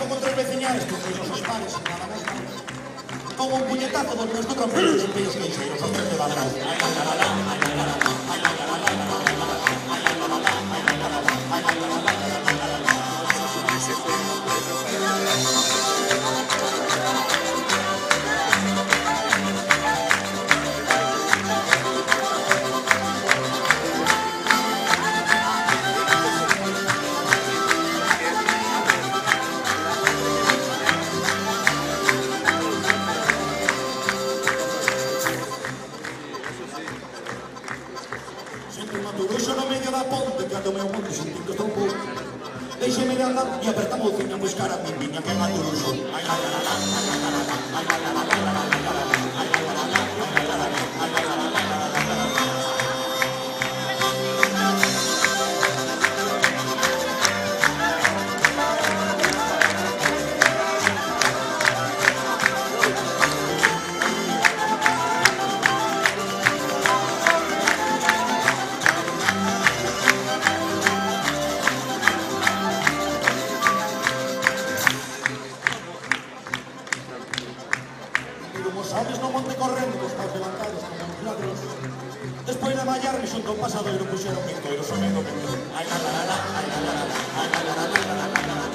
Como otros veciñales, que sois os pares, nada máis. Como un puñetazo dos meus trompeiros de peios queixeiros, os tres de balas. Turuxo no medio da ponte, que ando meu monte sin tinto trompo. Deixeme de andar e aperta a mouciña a buscar a mi viña que é Maturuxo. Ai, la, la, la, la, ai, la, la, la, la, la, la, la, la, ai, la, la, la, la, ai, la, la, la, ai, la, la, la, la, la, la, la, la. Sabes no monte correndo que estás levantados como uns ladros. Despois de mallarme xunto ao pasadoiro puxeron pintoiro sonedo que ai la la la, ai la la la, ai la la la, la la la la.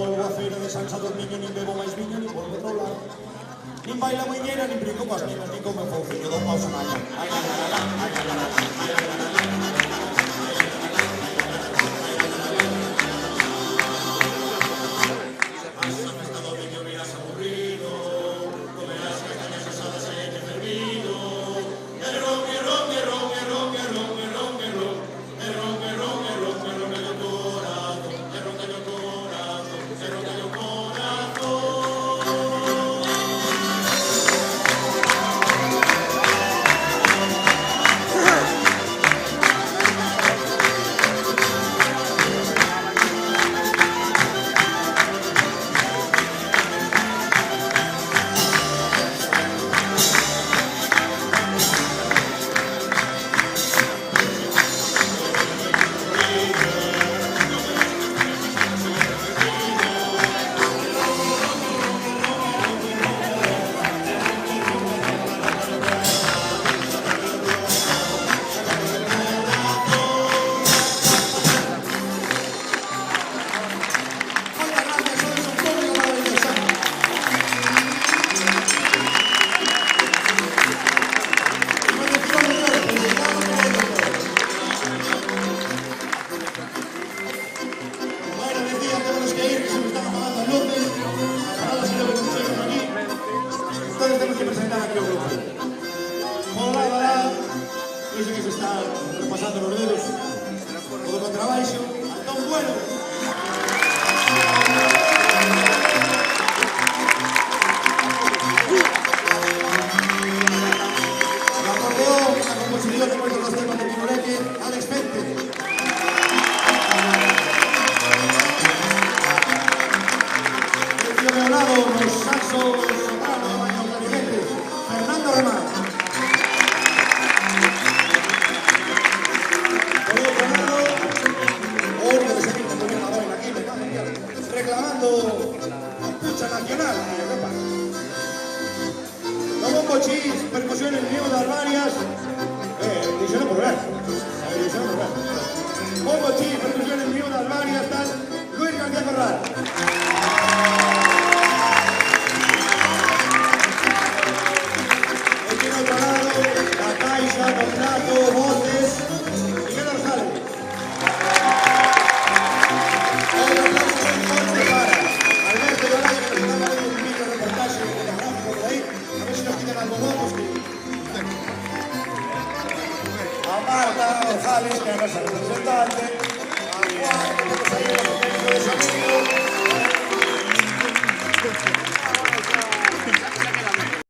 Volvo a feira de Sansa Dormiño, nin bebo máis viño, nin volvo a rolar. Nin baila muiñeira, nin brinco coas niñas, nin como fouciño do pausa nada. Ai la la la, ai la la la, ai la la la. dicen que se está repasando los dedos. Todo con trabajo, Antón Bueno. El acordeón, la composición de los temas de Pinoleque, Alex Pente. El tío Leonardo, los saxos soprano, los clarinetes, Fernando Remán. Por otro lado, otro de seguir con la boina aquí, reclamando la pucha nacional en Europa. Los bombos chis, percusiones, Diego de Albarias, edición por ver. Bombos chis, percusiones, Diego de Albarias, tal, Luis García Corral. Aquí en otro lado, la caixa, contrato, voces, Miguel Orzales. Otro aplauso muy fuerte para Alberto Galaya, que nos está dando un micro reportaje fotográfico por ahí. A ver si nos quitan algo nuevos. A Marta Orzales, que es nuestra representante.